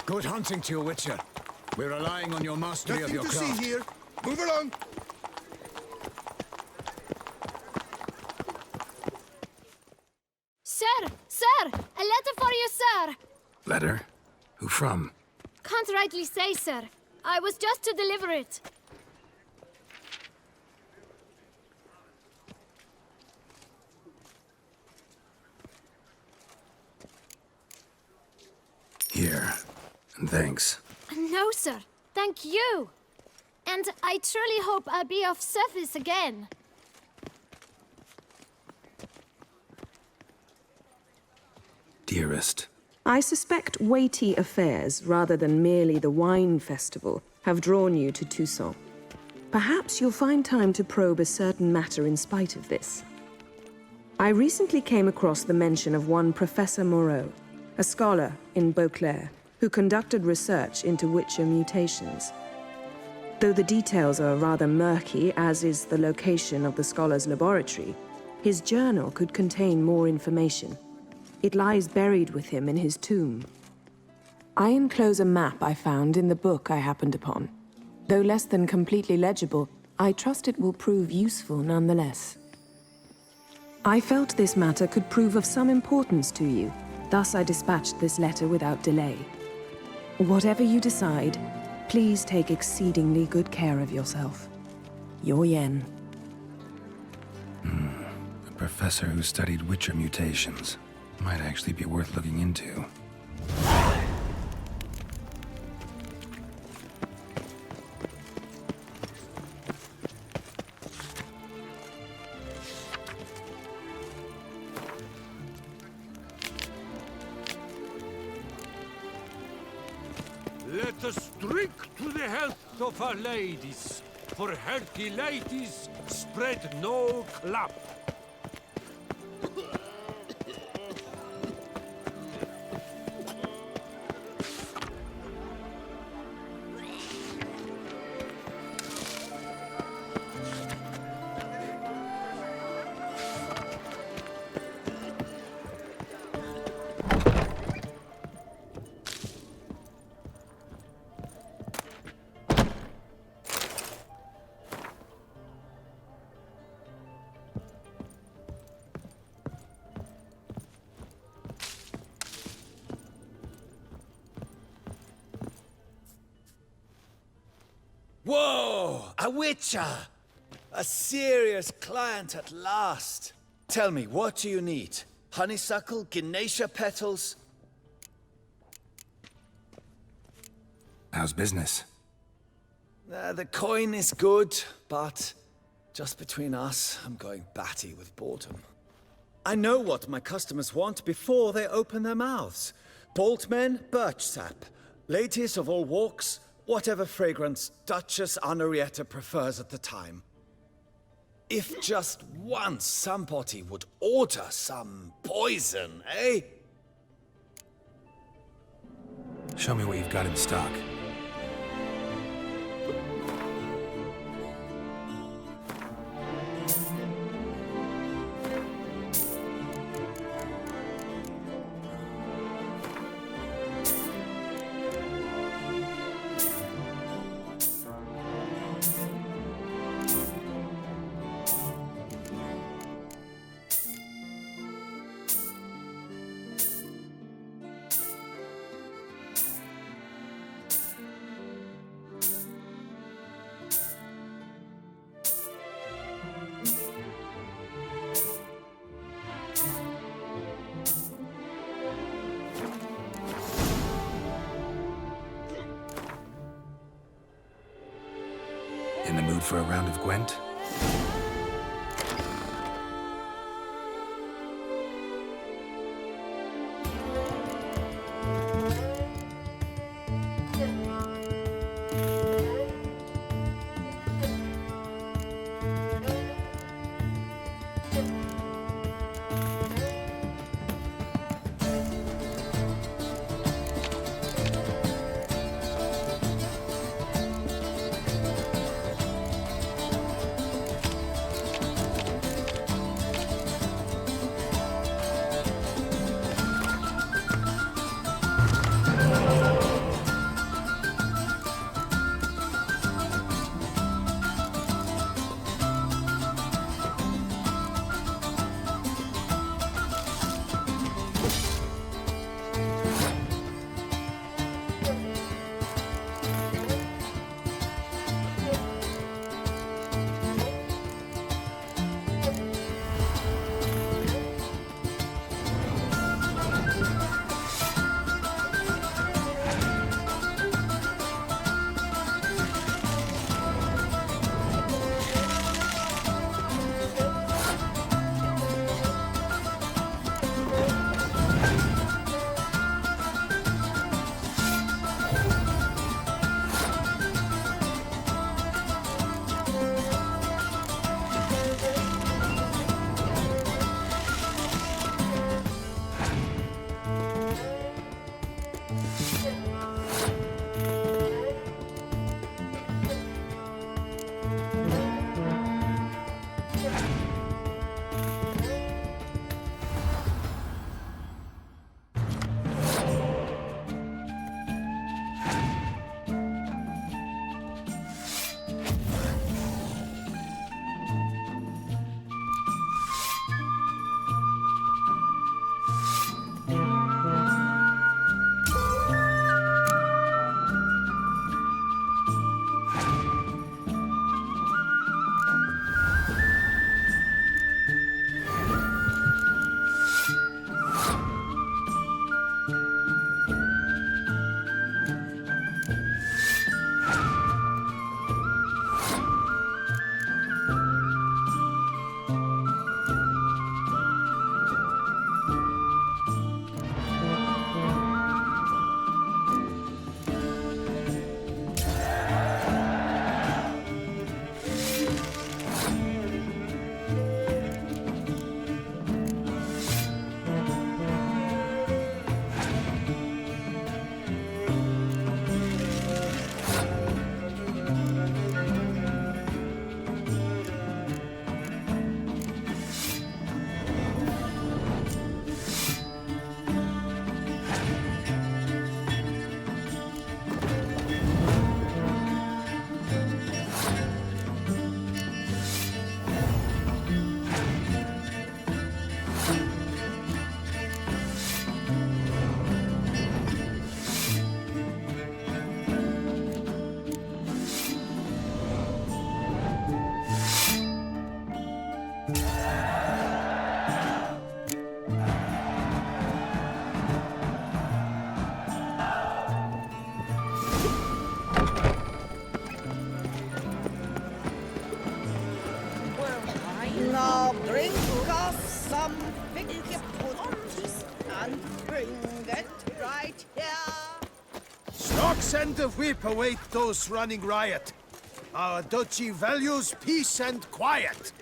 Good hunting to you, Witcher. We're relying on your mastery of your craft. Nothing to see here. Move along. Sir! Sir! A letter for you, sir! Letter? Who from? Can't rightly say, sir. I was just to deliver it. Here. And thanks. No, sir. Thank you. And I truly hope I'll be of service again. Dearest. I suspect weighty affairs, rather than merely the wine festival, have drawn you to Toussaint. Perhaps you'll find time to probe a certain matter in spite of this. I recently came across the mention of one Professor Moreau, a scholar in Beauclair, who conducted research into Witcher mutations. Though the details are rather murky, as is the location of the scholar's laboratory, his journal could contain more information. It lies buried with him in his tomb. I enclose a map I found in the book I happened upon. Though less than completely legible, I trust it will prove useful nonetheless. I felt this matter could prove of some importance to you, thus I dispatched this letter without delay. Whatever you decide, please take exceedingly good care of yourself. Your Yen. A professor who studied Witcher mutations. Might actually be worth looking into. Let us drink to the health of our ladies, for healthy ladies spread no clap. Whoa! A Witcher! A serious client at last. Tell me, what do you need? Honeysuckle? Ginacia petals? How's business? The coin is good, but just between us, I'm going batty with boredom. I know what my customers want before they open their mouths. Boltmen, birch sap. Ladies of all walks, whatever fragrance Duchess Henrietta prefers at the time. If just once somebody would order some poison, eh? Show me what you've got in stock. In the mood for a round of Gwent? Axe and the whip await those running riot. Our duchy values peace and quiet.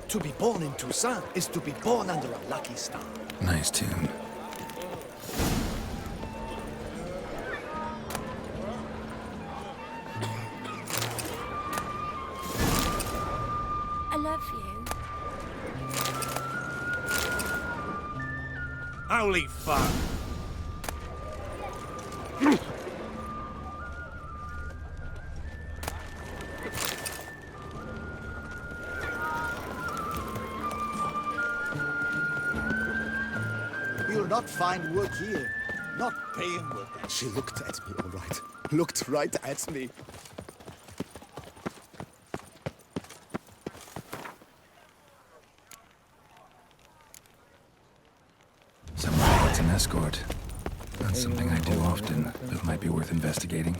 To be born in Toussaint is to be born under a lucky star. Nice tune. I love you. Holy fuck! You'll not find work here. Not paying work. She looked at me, all right. Looked right at me. Someone wants an escort. Not something I do often, but might be worth investigating.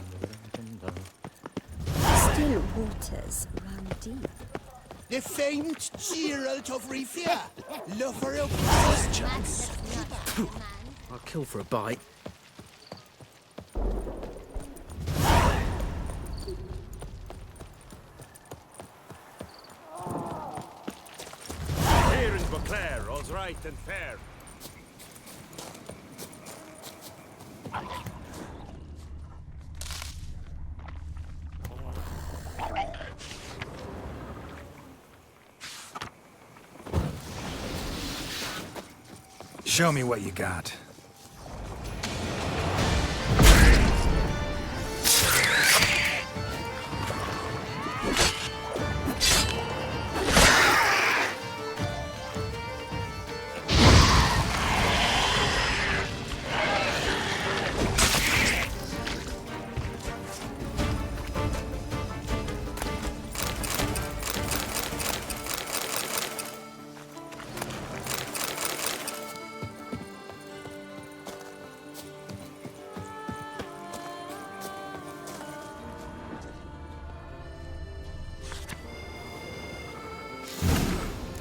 Still waters run deep. The famed Gerald of Rivia, lover of questions. I'll kill for a bite. Here in Beauclair, all's right and fair. Show me what you got.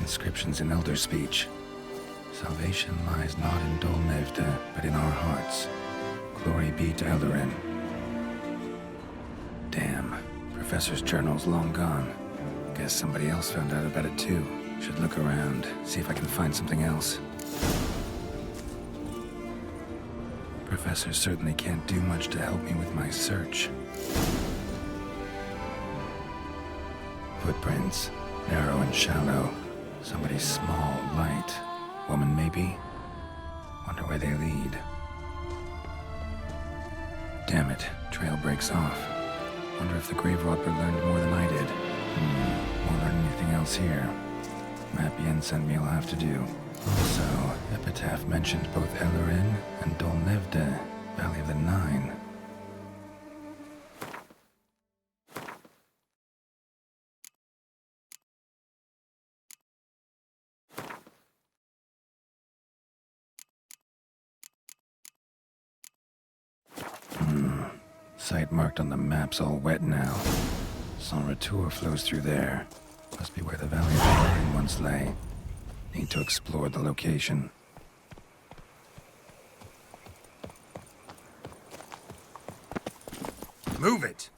Inscriptions in Elder speech. Salvation lies not in Dol Nevda, but in our hearts. Glory be to Eldarin. Damn. Professor's journal's long gone. Guess somebody else found out about it too. Should look around, see if I can find something else. Professor certainly can't do much to help me with my search. Footprints. Narrow and shallow. Somebody small, light. Woman, maybe? Wonder where they lead. Damn it. Trail breaks off. Wonder if the grave robber learned more than I did. Won't learn anything else here. Map Yen sent me will have to do. Also, Epitaph mentioned both Eldarin and Dol Nevda, Valley of the Nine. Site marked on the map's all wet now. Sans Retour flows through there. Must be where the Valley of the Nine once lay. Need to explore the location. Move it!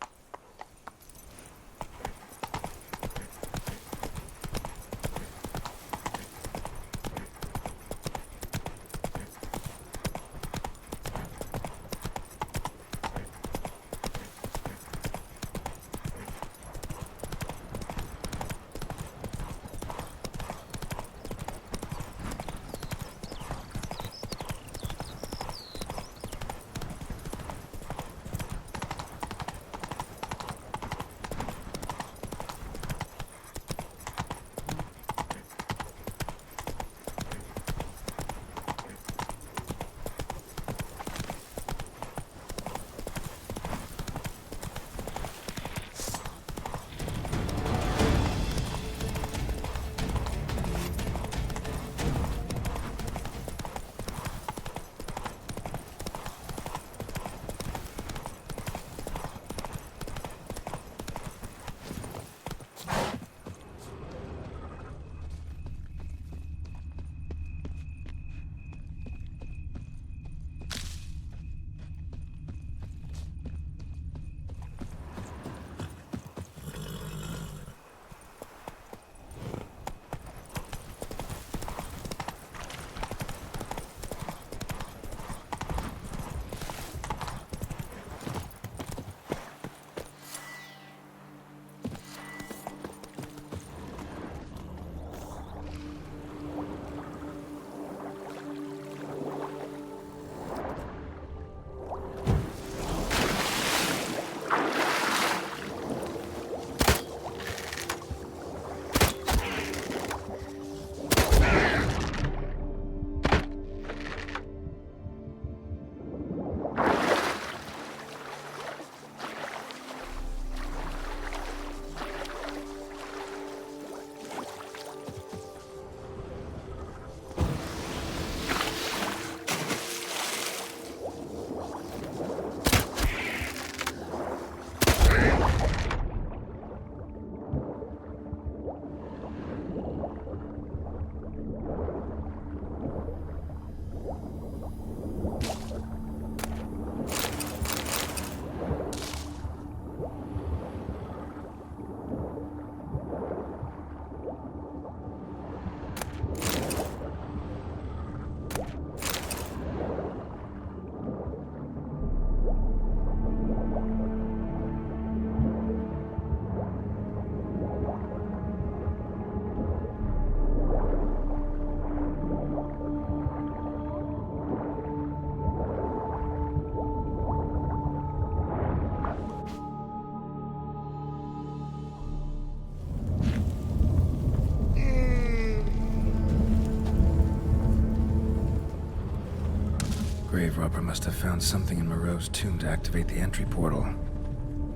Grave robber must have found something in Moreau's tomb to activate the entry portal.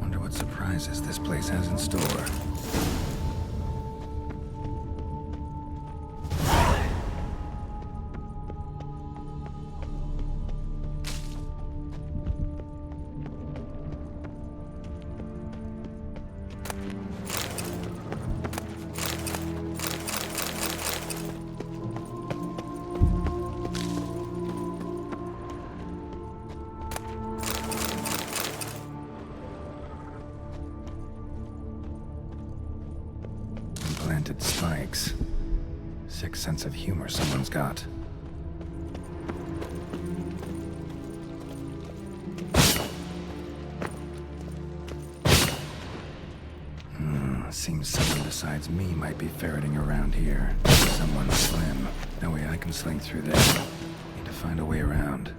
Wonder what surprises this place has in store. Planted spikes. Sick sense of humor someone's got. Seems someone besides me might be ferreting around here. Someone slim. No way I can sling through this. Need to find a way around.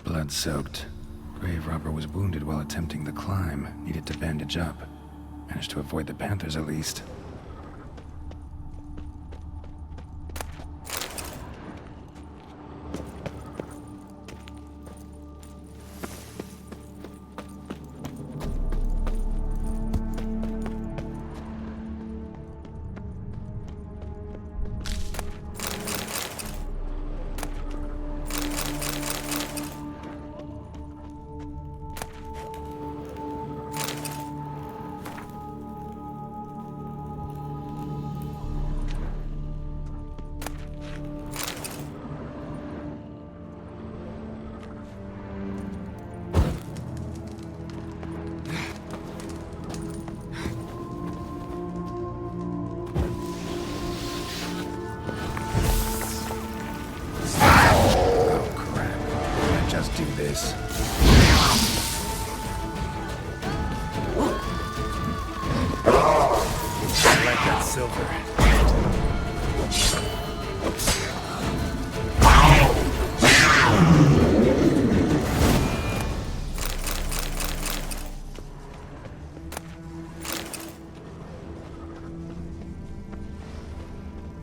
Blood-soaked. Grave robber was wounded while attempting the climb. Needed to bandage up. Managed to avoid the panthers at least. this. I like that silver.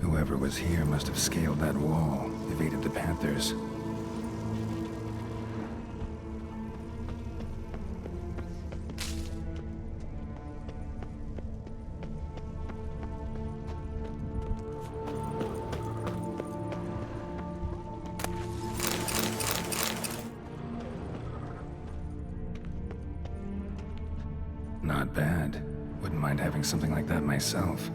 Whoever was here must have scaled that wall, evaded the Panthers. Not bad. Wouldn't mind having something like that myself.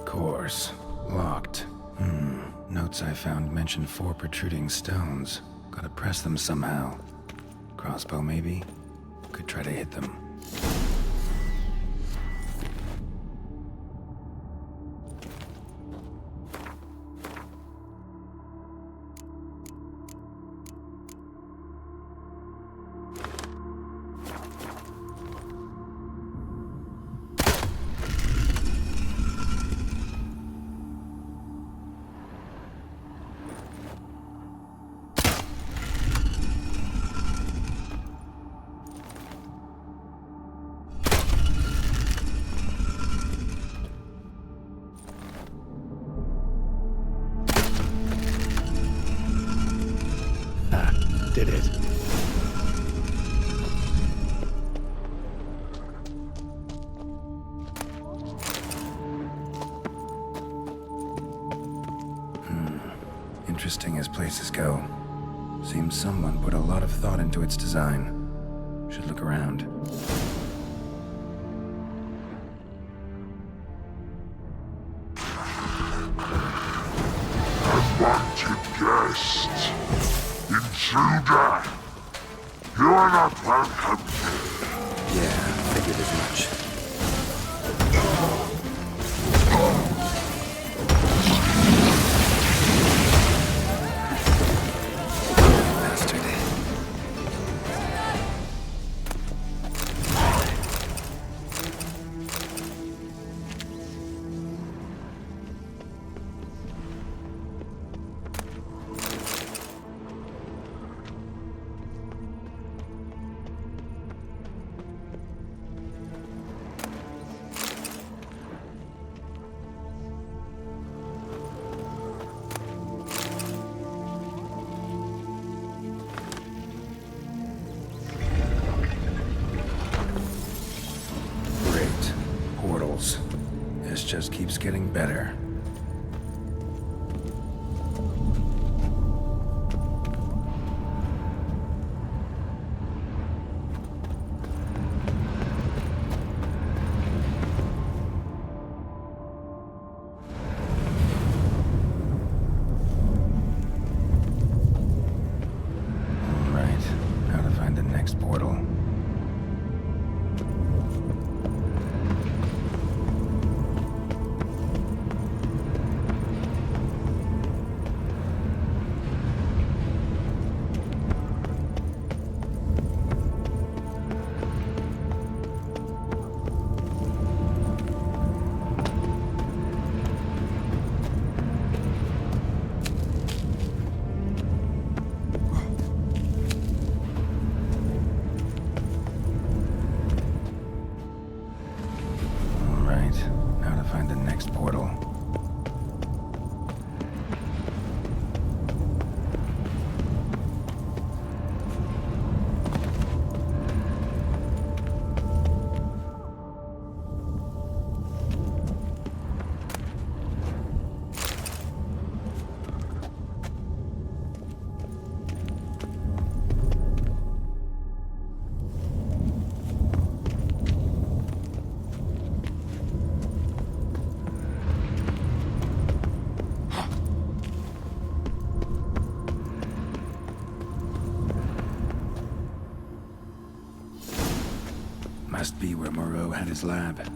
Course. Locked. Notes I found mention 4 protruding stones. Gotta press them somehow. Crossbow, maybe? Could try to hit them. Did it. Interesting as places go. Seems someone put a lot of thought into its design. Should look around. Unwanted guest. Intruder! You are not welcome here. Yeah, figured as much. Bastard. This just keeps getting better. All right, now to find the next portal. Now to find the next portal. Must be where Moreau had his lab.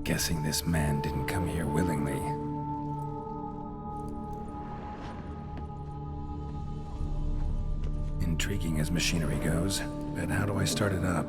Guessing this man didn't come here willingly. Intriguing as machinery goes, but how do I start it up?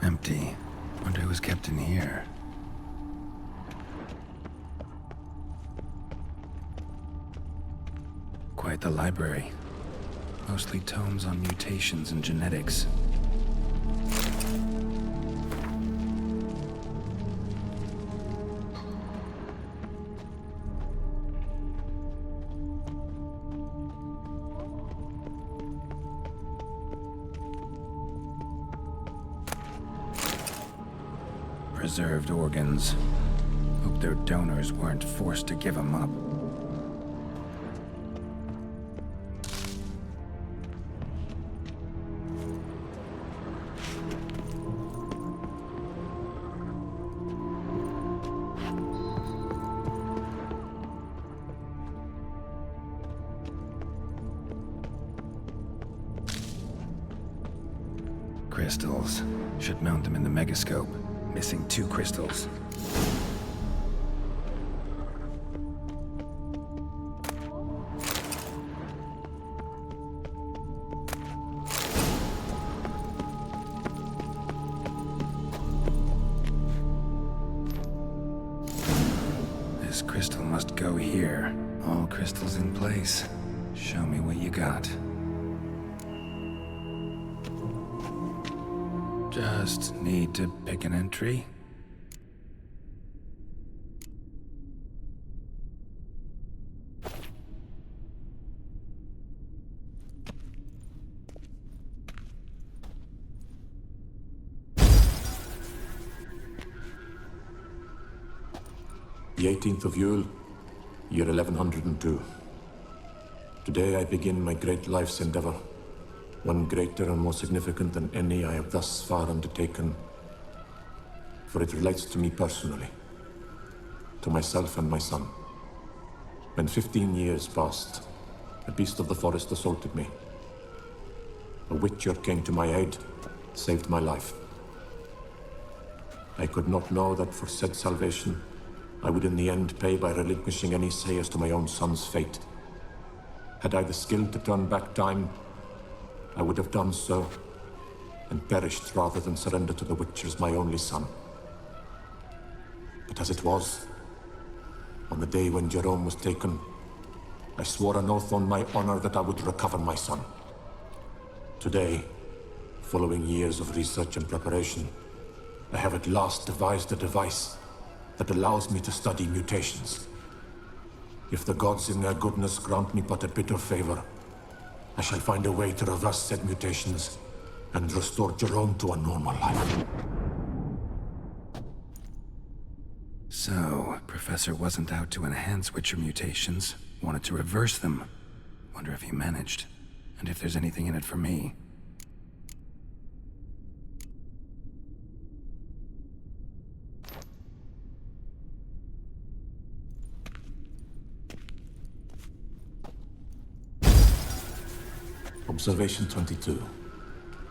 Empty. Wonder who was kept in here. Quite the library. Mostly tomes on mutations and genetics. Preserved organs. Hope their donors weren't forced to give them up. Crystals. Should mount them in the megascope. Missing 2 crystals. This crystal must go here. All crystals in place. Show me what you got. Just need to pick an entry. The 18th of Yule, year 1102. Today I begin my great life's endeavor. One greater and more significant than any I have thus far undertaken, for it relates to me personally, to myself and my son. When 15 years passed, a beast of the forest assaulted me. A witcher came to my aid, saved my life. I could not know that for said salvation, I would in the end pay by relinquishing any say as to my own son's fate. Had I the skill to turn back time, I would have done so, and perished rather than surrender to the Witchers my only son. But as it was, on the day when Jerome was taken, I swore an oath on my honor that I would recover my son. Today, following years of research and preparation, I have at last devised a device that allows me to study mutations. If the gods in their goodness grant me but a bit of favor, I shall find a way to reverse said mutations and restore Jerome to a normal life. So, Professor wasn't out to enhance Witcher mutations, wanted to reverse them. Wonder if he managed, and if there's anything in it for me. Observation 22.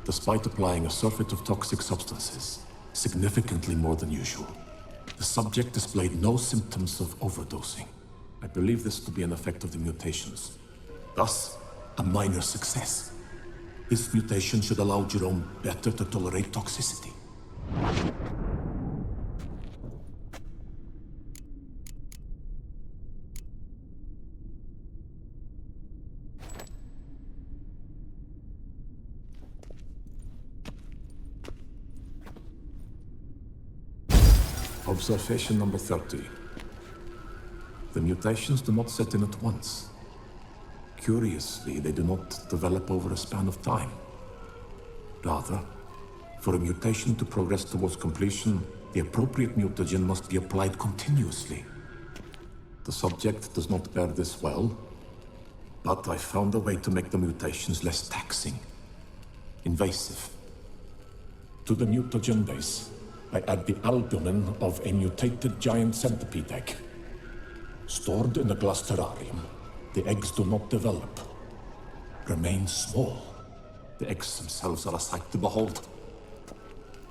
Despite applying a surfeit of toxic substances, significantly more than usual, the subject displayed no symptoms of overdosing. I believe this to be an effect of the mutations. Thus, a minor success. This mutation should allow Jerome better to tolerate toxicity. Observation number 30. The mutations do not set in at once. Curiously, they do not develop over a span of time. Rather, for a mutation to progress towards completion, the appropriate mutagen must be applied continuously. The subject does not bear this well, but I found a way to make the mutations less taxing, invasive. To the mutagen base, I add the albumin of a mutated giant centipede egg. Stored in a glass terrarium, the eggs do not develop, remain small. The eggs themselves are a sight to behold.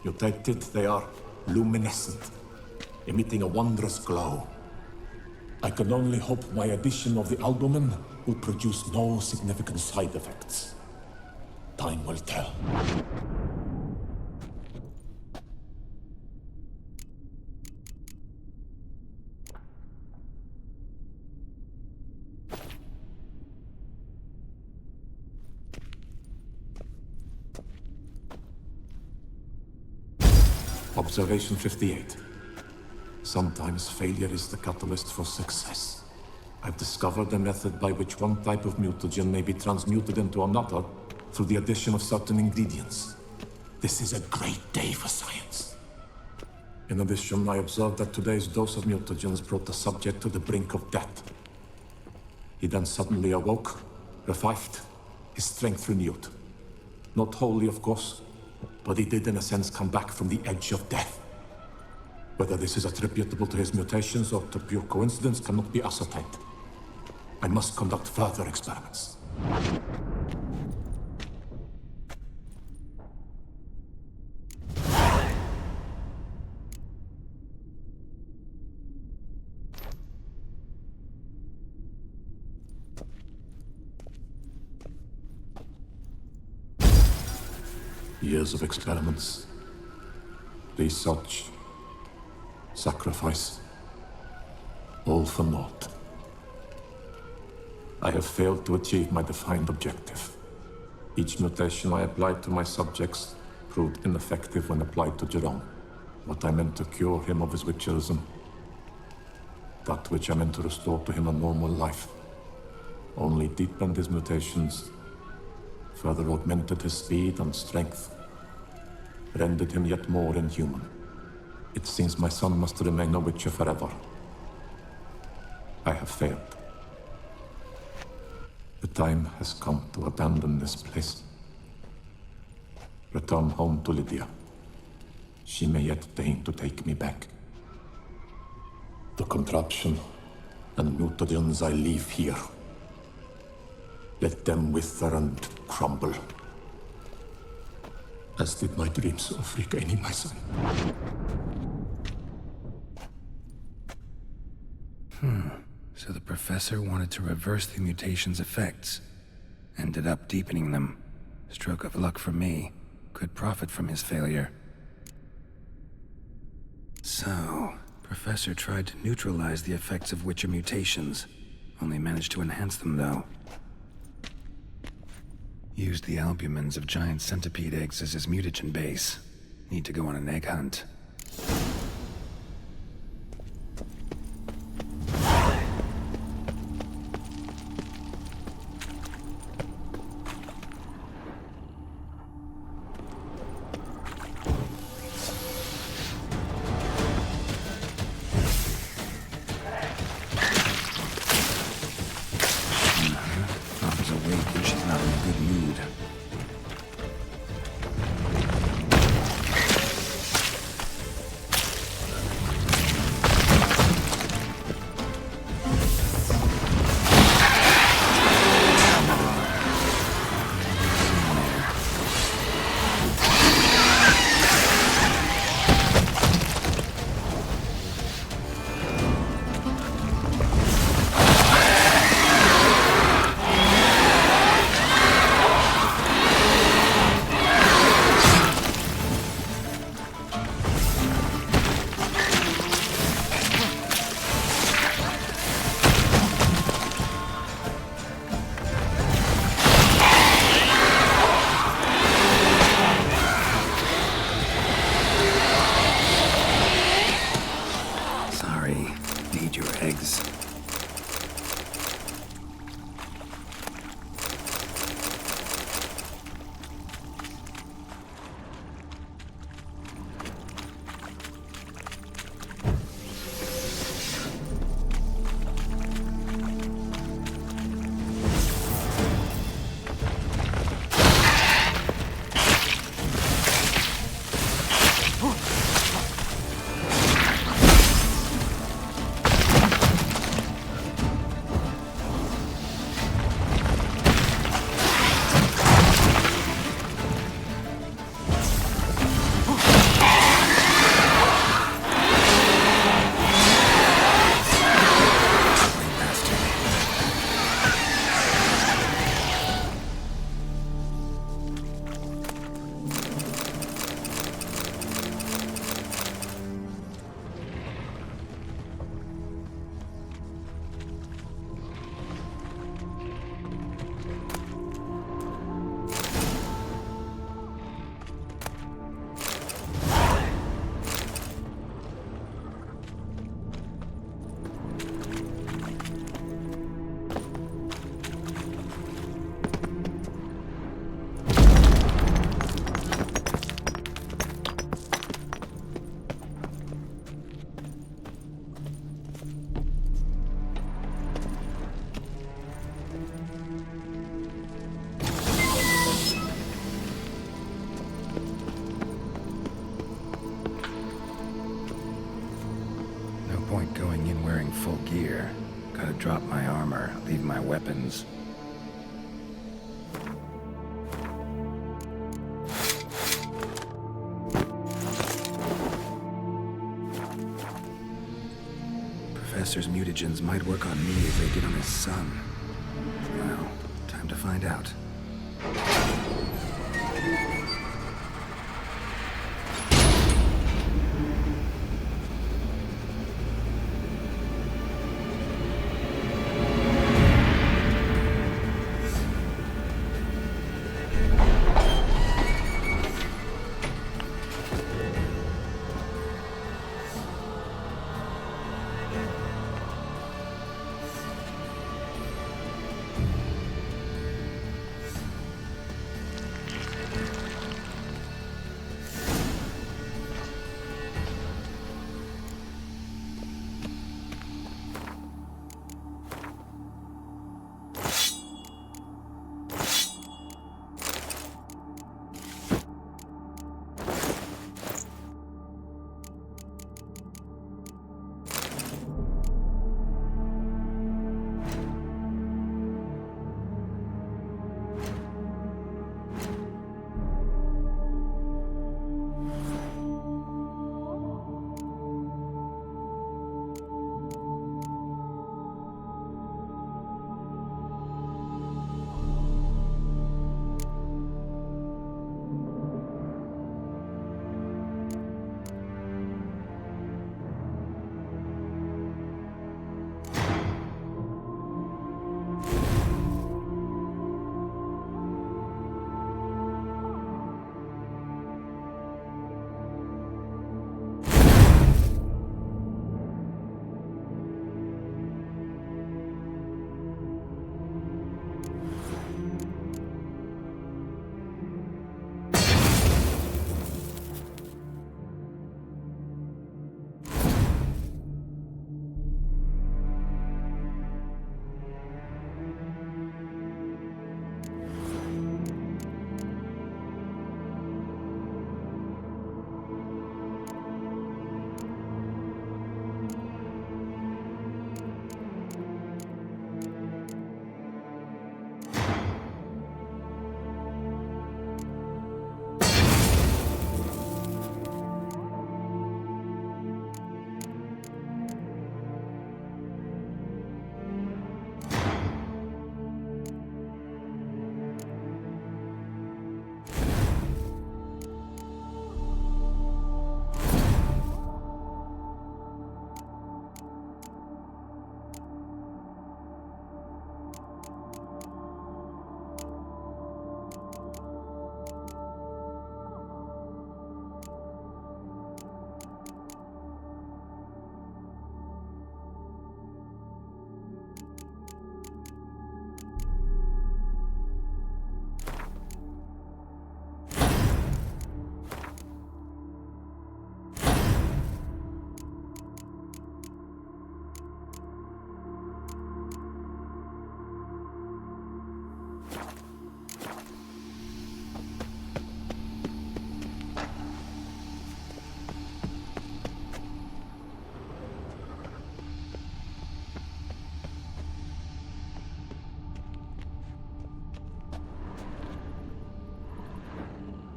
Mutated, they are luminescent, emitting a wondrous glow. I can only hope my addition of the albumin will produce no significant side effects. Time will tell. Observation 58. Sometimes failure is the catalyst for success. I've discovered a method by which one type of mutagen may be transmuted into another through the addition of certain ingredients. This is a great day for science. In addition, I observed that today's dose of mutagens brought the subject to the brink of death. He then suddenly awoke, revived, his strength renewed. Not wholly, of course, but he did in a sense come back from the edge of death. Whether this is attributable to his mutations or to pure coincidence cannot be ascertained. I must conduct further experiments. Years of experiments, research, sacrifice, all for naught. I have failed to achieve my defined objective. Each mutation I applied to my subjects proved ineffective when applied to Jerome. What I meant to cure him of his witcherism, that which I meant to restore to him a normal life, only deepened his mutations, further augmented his speed and strength, rendered him yet more inhuman. It seems my son must remain a witcher forever. I have failed. The time has come to abandon this place. Return home to Lydia. She may yet deign to take me back. The contraption and mutagens I leave here, let them wither and crumble, as did my dreams of regaining my son. So the professor wanted to reverse the mutation's effects. Ended up deepening them. Stroke of luck for me. Could profit from his failure. So, Professor tried to neutralize the effects of Witcher mutations. Only managed to enhance them, though. Used the albumins of giant centipede eggs as his mutagen base. Need to go on an egg hunt. Full gear. Gotta drop my armor, leave my weapons. Professor's mutagens might work on me as they did on his son. Well, time to find out.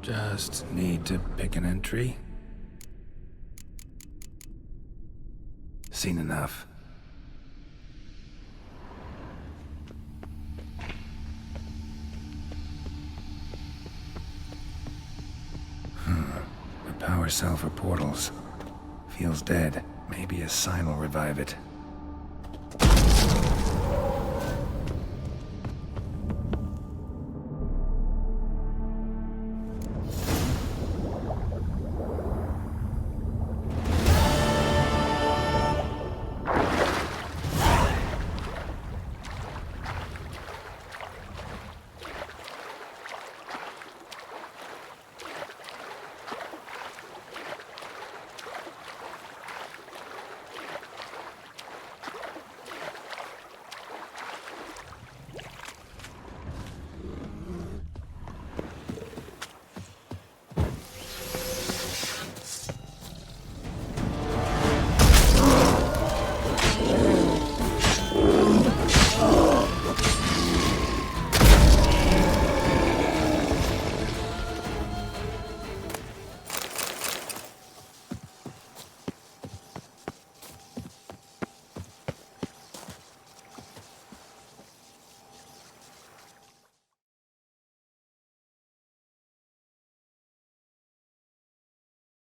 Just need to pick an entry. Seen enough. A power cell for portals. Feels dead. Maybe a sign will revive it.